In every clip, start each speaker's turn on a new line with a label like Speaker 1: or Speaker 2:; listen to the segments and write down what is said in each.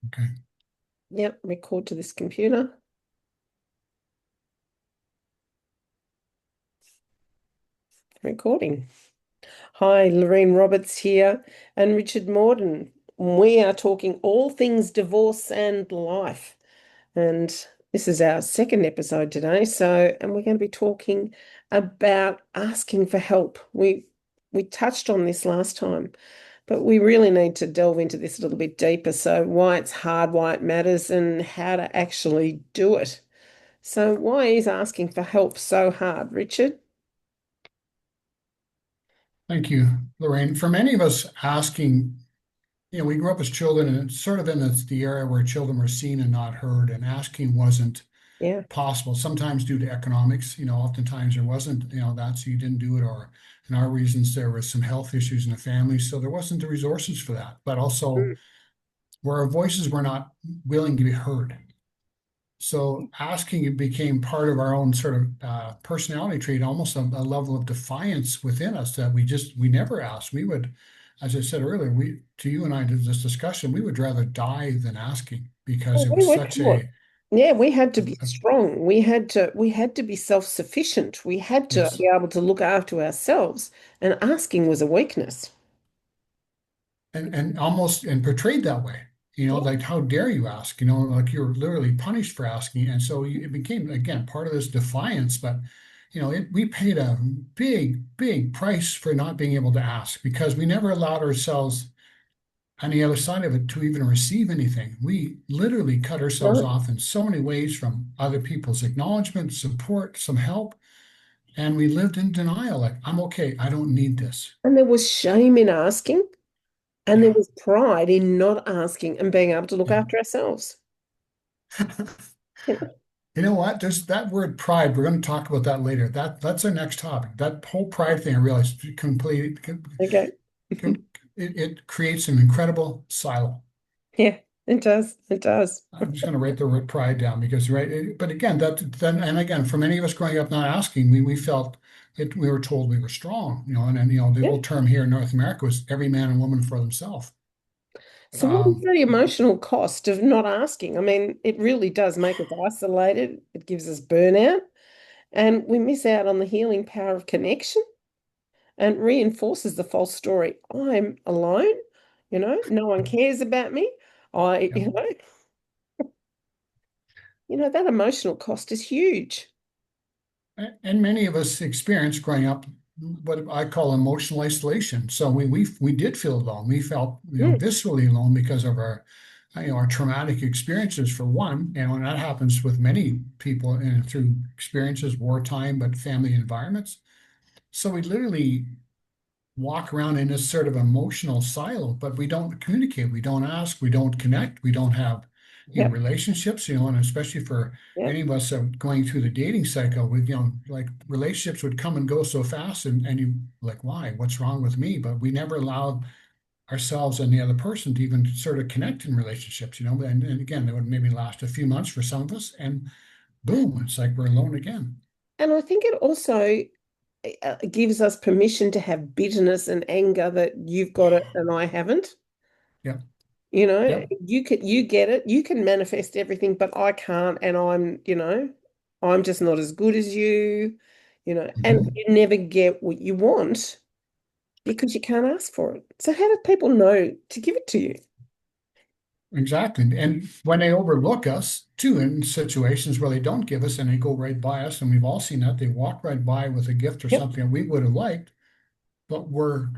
Speaker 1: Okay.
Speaker 2: Yep, record to this computer. Recording. Hi, Lorene Roberts here and Richard Morden. We are talking all things divorce and life. And this is our second episode today. And we're going to be talking about asking for help. We touched on this last time, but we really need to delve into this a little bit deeper. So why it's hard, why it matters, and how to actually do it. So why is asking for help so hard, Richard?
Speaker 1: Thank you, Lorraine. For many of us asking, we grew up as children and it's sort of in the area where children were seen and not heard, and asking wasn't
Speaker 2: Yeah.
Speaker 1: possible, sometimes due to economics. Oftentimes there wasn't, that, so you didn't do it, or in our reasons, there was some health issues in the family, so there wasn't the resources for that. But also
Speaker 2: Mm.
Speaker 1: where our voices were not willing to be heard. So asking it became part of our own sort of personality trait, almost a level of defiance within us that we never asked. We would, as I said earlier, to you and I did this discussion, we would rather die than asking because
Speaker 2: Well,
Speaker 1: it
Speaker 2: we
Speaker 1: was
Speaker 2: were
Speaker 1: such
Speaker 2: taught. Yeah, we had to be
Speaker 1: a
Speaker 2: strong. We had to be self-sufficient. We had to
Speaker 1: yes,
Speaker 2: be able to look after ourselves, and asking was a weakness.
Speaker 1: and almost and portrayed that way.
Speaker 2: Yeah.
Speaker 1: Like how dare you ask? Like you're literally punished for asking, and so it became again part of this defiance. But we paid a big price for not being able to ask because we never allowed ourselves on the other side of it to even receive anything. We literally cut ourselves
Speaker 2: No.
Speaker 1: off in so many ways from other people's acknowledgement, support, some help, and we lived in denial. Like I'm okay, I don't need this.
Speaker 2: And there was shame in asking, and there
Speaker 1: Yeah,
Speaker 2: was pride in not asking and being able to look
Speaker 1: yeah.
Speaker 2: after ourselves. Yeah.
Speaker 1: You know what? There's that word pride. We're going to talk about that later. That's our next topic. That whole pride thing, I realized,
Speaker 2: Okay.
Speaker 1: it creates an incredible silo.
Speaker 2: Yeah, it does. It does.
Speaker 1: I'm just going to write the word pride down because, right. But again, that then, and again, for many of us growing up not asking, we felt it. We were told we were strong. And the
Speaker 2: Yeah.
Speaker 1: old term here in North America was every man and woman for themselves.
Speaker 2: So what is
Speaker 1: Um,
Speaker 2: the emotional cost of not asking? I mean, it really does make us isolated. It gives us burnout. And we miss out on the healing power of connection and reinforces the false story. I'm alone, no one cares about me. I,
Speaker 1: yeah.
Speaker 2: that emotional cost is huge.
Speaker 1: And many of us experience growing up what I call emotional isolation. So we did feel alone. We felt
Speaker 2: Mm,
Speaker 1: viscerally alone because of our traumatic experiences for one. And that happens with many people and through experiences, wartime, but family environments. So we literally walk around in this sort of emotional silo, but we don't communicate, we don't ask, we don't connect, we don't have,
Speaker 2: yep,
Speaker 1: relationships, and especially for
Speaker 2: yep.
Speaker 1: any of us going through the dating cycle with, like relationships would come and go so fast and you like, why? What's wrong with me? But we never allowed ourselves and the other person to even sort of connect in relationships, and again, that would maybe last a few months for some of us and boom, it's like we're alone again.
Speaker 2: And I think it also gives us permission to have bitterness and anger that you've got it and I haven't.
Speaker 1: Yep. Yep.
Speaker 2: You get it, you can manifest everything, but I can't, and I'm just not as good as and
Speaker 1: Mhm.
Speaker 2: you never get what you want because you can't ask for it. So how do people know to give it to you?
Speaker 1: Exactly. And when they overlook us too in situations where they don't give us and they go right by us, and we've all seen that, they walk right by with a gift or
Speaker 2: Yep.
Speaker 1: something that we would have liked, but we're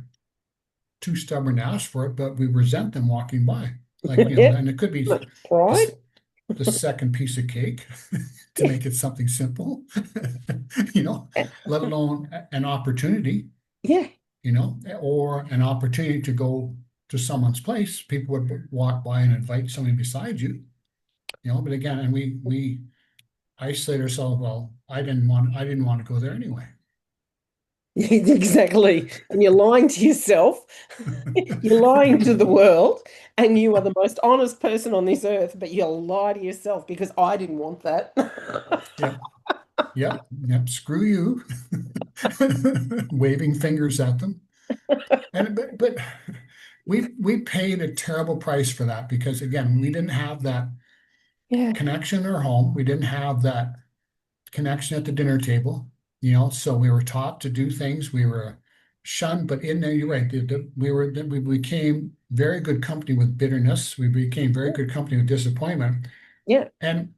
Speaker 1: too stubborn to ask for it, but we resent them walking by. Like,
Speaker 2: Yeah.
Speaker 1: and it could be
Speaker 2: Much pride.
Speaker 1: this the second piece of cake to
Speaker 2: Yeah.
Speaker 1: make it something simple, you know, let alone an opportunity,
Speaker 2: Yeah.
Speaker 1: or an opportunity to go to someone's place. People would walk by and invite somebody beside you, but again, and we isolate ourselves. Well, I didn't want to go there anyway.
Speaker 2: Exactly. And you're lying to yourself. You're lying to the world, and you are the most honest person on this earth, but you'll lie to yourself because I didn't want that.
Speaker 1: Yep, yep, yep. Screw you. Waving fingers at them. And but we paid a terrible price for that because again, we didn't have that
Speaker 2: Yeah,
Speaker 1: connection in our home. We didn't have that connection at the dinner table, so we were taught to do things. We were shunned, but in there, you're right. We became very good company with bitterness. We became very good company with disappointment.
Speaker 2: yeah,
Speaker 1: And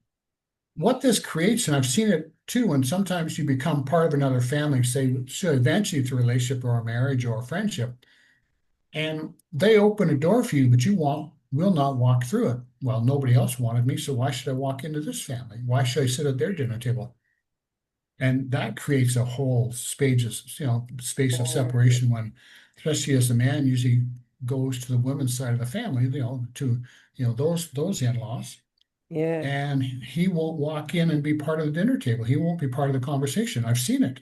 Speaker 1: what this creates, and I've seen it too, when sometimes you become part of another family, say, so eventually through a relationship or a marriage or a friendship, and they open a door for you, but you will not walk through it. Well, nobody else wanted me, so why should I walk into this family? Why should I sit at their dinner table? And that creates a whole space of
Speaker 2: mm,
Speaker 1: separation when, especially as the man usually goes to the women's side of the family, to those in-laws,
Speaker 2: yeah,
Speaker 1: and he won't walk in and be part of the dinner table. He won't be part of the conversation. I've seen it.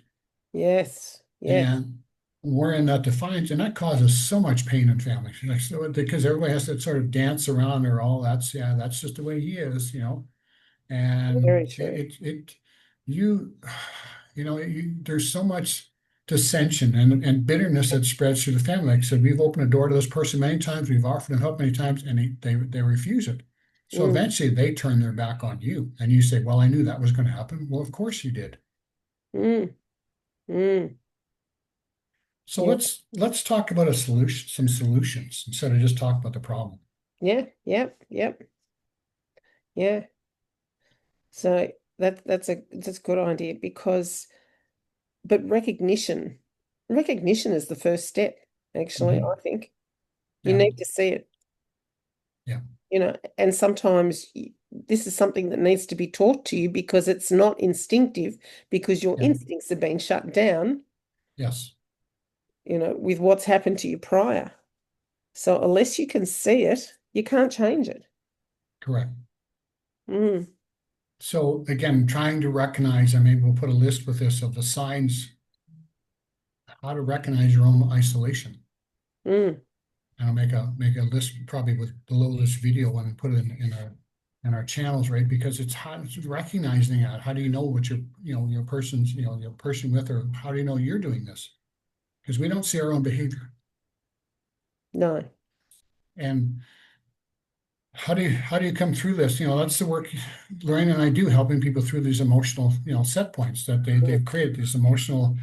Speaker 2: yes, yes,
Speaker 1: And we're in that defiance, and that causes so much pain in families. Like, so, because everybody has to sort of dance around or all that's yeah, that's just the way he is.
Speaker 2: very
Speaker 1: And
Speaker 2: true.
Speaker 1: you there's so much dissension and bitterness that spreads through the family. Like I said, we've opened a door to this person many times, we've offered them help many times, and they refuse it. So
Speaker 2: Mm,
Speaker 1: eventually they turn their back on you, and you say, well, I knew that was going to happen. Well, of course you did.
Speaker 2: mm, mm,
Speaker 1: So
Speaker 2: yeah,
Speaker 1: let's talk about some solutions instead of just talk about the problem.
Speaker 2: yeah, yep, yep, yeah. So that's a good idea because, but recognition is the first step, actually,
Speaker 1: Hmm.
Speaker 2: I think. You
Speaker 1: Yeah,
Speaker 2: need to see it,
Speaker 1: yeah,
Speaker 2: and sometimes this is something that needs to be taught to you because it's not instinctive, because your
Speaker 1: yeah,
Speaker 2: instincts have been shut down,
Speaker 1: yes,
Speaker 2: with what's happened to you prior. So unless you can see it, you can't change it.
Speaker 1: correct.
Speaker 2: Mm,
Speaker 1: So again, trying to recognize, and maybe we'll put a list with this of the signs, how to recognize your own isolation.
Speaker 2: mm,
Speaker 1: And I'll make a list probably with below this video and put it in our channels, right? Because it's recognizing that. How do you know what your person's, your person with, or how do you know you're doing this? Because we don't see our own behavior.
Speaker 2: no.
Speaker 1: And how do you come through this? That's the work Lorraine and I do, helping people through these emotional, set points that they've created, these emotional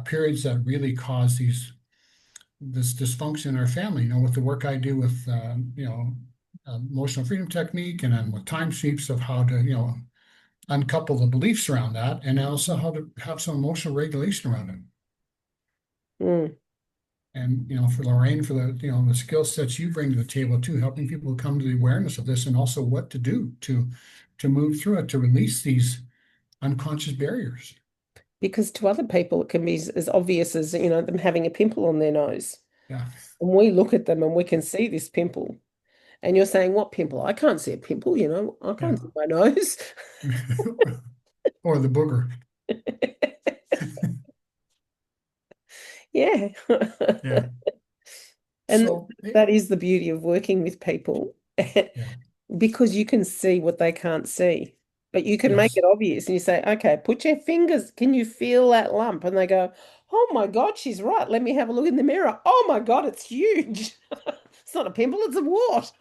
Speaker 1: periods that really cause this dysfunction in our family. With the work I do with emotional freedom technique, and then with time sweeps of how to uncouple the beliefs around that, and also how to have some emotional regulation around it.
Speaker 2: Mm,
Speaker 1: And for Lorraine, for the skill sets you bring to the table too, helping people come to the awareness of this, and also what to do to move through it, to release these unconscious barriers.
Speaker 2: because to other people, it can be as obvious as, them having a pimple on their nose.
Speaker 1: Yeah.
Speaker 2: And we look at them and we can see this pimple. And you're saying, what pimple? I can't see a pimple, I
Speaker 1: Yeah.
Speaker 2: can't see my nose.
Speaker 1: Or the booger.
Speaker 2: Yeah.
Speaker 1: Yeah.
Speaker 2: And
Speaker 1: So
Speaker 2: that is the beauty of working with people
Speaker 1: yeah.
Speaker 2: because you can see what they can't see. But you can make
Speaker 1: Yes.
Speaker 2: it obvious and you say, okay, put your fingers, can you feel that lump? And they go, oh my God, she's right. Let me have a look in the mirror. Oh my God, it's huge. It's not a pimple, it's a wart.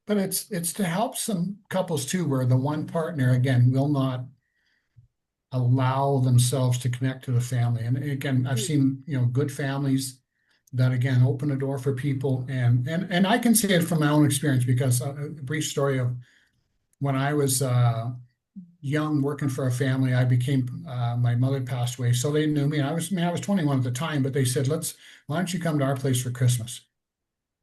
Speaker 1: But it's to help some couples too, where the one partner again will not allow themselves to connect to the family. And again, I've seen good families that again open a door for people, and I can say it from my own experience because a brief story of when I was young working for a family, I became my mother passed away, so they knew me. I was 21 at the time, but they said, why don't you come to our place for Christmas?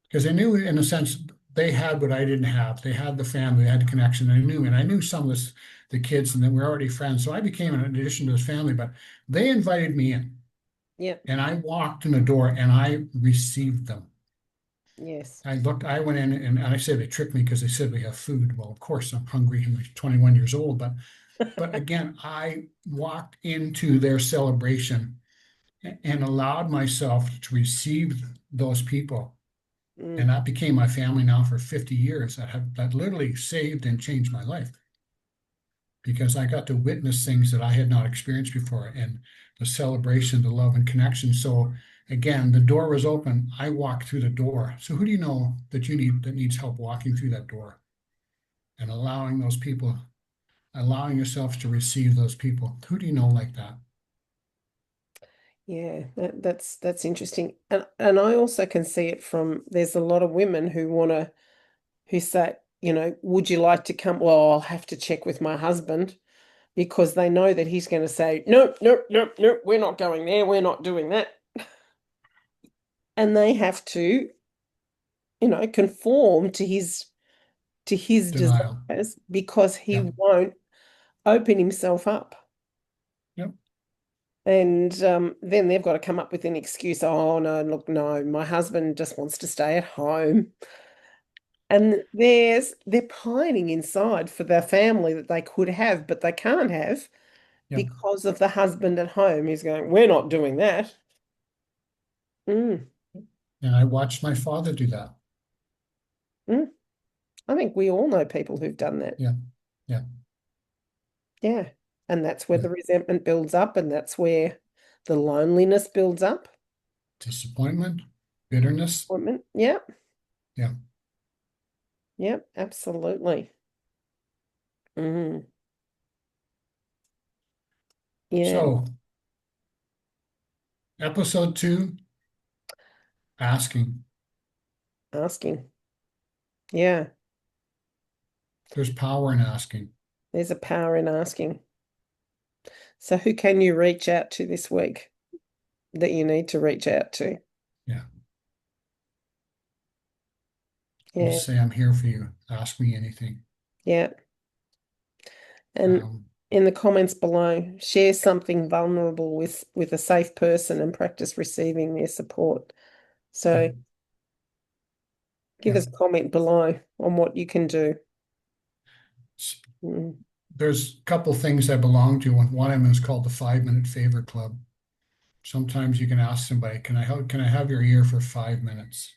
Speaker 1: Because they knew, in a sense, they had what I didn't have. They had the family, they had the connection. They knew me, and I knew some of the kids, and then we were already friends. So I became an addition to this family. But they invited me in,
Speaker 2: Yeah,
Speaker 1: and I walked in the door, and I received them.
Speaker 2: yes.
Speaker 1: I went in, and I said they tricked me because they said we have food. Well, of course, I'm hungry. I'm like 21 years old, but again, I walked into their celebration and allowed myself to receive those people. And
Speaker 2: Mm,
Speaker 1: that became my family now for 50 years. That literally saved and changed my life because I got to witness things that I had not experienced before. And the celebration, the love and connection. So again, the door was open. I walked through the door. So who do you know that that needs help walking through that door and allowing those people, allowing yourself to receive those people? Who do you know like that?
Speaker 2: Yeah, that's interesting. And I also can see it from there's a lot of women who say, would you like to come? Well, I'll have to check with my husband because they know that he's going to say, nope, nope, nope, nope, we're not going there, we're not doing that. And they have to, conform to his
Speaker 1: Denial.
Speaker 2: desires because he
Speaker 1: Yeah.
Speaker 2: won't open himself up.
Speaker 1: Yep.
Speaker 2: And then they've got to come up with an excuse. Oh, no, look, no, my husband just wants to stay at home. And they're pining inside for their family that they could have, but they can't have
Speaker 1: Yep.
Speaker 2: because of the husband at home who's going, we're not doing that. Mm,
Speaker 1: And I watched my father do that.
Speaker 2: mm. I think we all know people who've done that.
Speaker 1: Yeah. Yeah.
Speaker 2: Yeah. And that's where
Speaker 1: Yeah.
Speaker 2: the resentment builds up, and that's where the loneliness builds up.
Speaker 1: Disappointment, bitterness.
Speaker 2: Disappointment. Yeah.
Speaker 1: Yeah.
Speaker 2: Yep. Absolutely. Mm, yeah.
Speaker 1: So episode 2, asking.
Speaker 2: Asking. Yeah.
Speaker 1: There's power in asking.
Speaker 2: There's a power in asking. So who can you reach out to this week that you need to reach out to?
Speaker 1: Yeah.
Speaker 2: Yeah.
Speaker 1: Just say, I'm here for you. Ask me anything.
Speaker 2: Yeah. And
Speaker 1: Um,
Speaker 2: in the comments below, share something vulnerable with a safe person and practice receiving their support.
Speaker 1: yeah.
Speaker 2: So give
Speaker 1: Yeah.
Speaker 2: us a comment below on what you can do. Mm.
Speaker 1: There's a couple things I belong to, and one of them is called the 5 minute favor club. Sometimes you can ask somebody, can I have your ear for 5 minutes?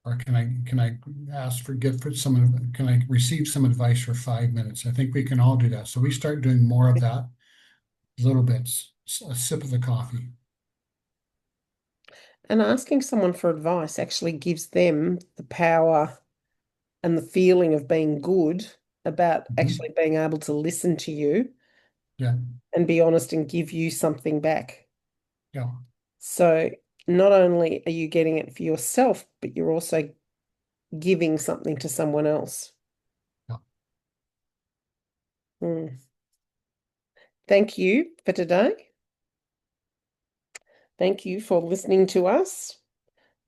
Speaker 1: Or can I ask for get for some can I receive some advice for 5 minutes? I think we can all do that. So we start doing more of that, little bits, a sip of the coffee.
Speaker 2: And asking someone for advice actually gives them the power and the feeling of being good about
Speaker 1: Mhm.
Speaker 2: actually being able to listen to you
Speaker 1: Yeah,
Speaker 2: and be honest and give you something back.
Speaker 1: yeah,
Speaker 2: So not only are you getting it for yourself, but you're also giving something to someone else.
Speaker 1: yeah.
Speaker 2: Mm. Thank you for today. Thank you for listening to us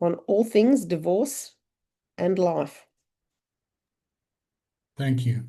Speaker 2: on all things divorce and life.
Speaker 1: Thank you.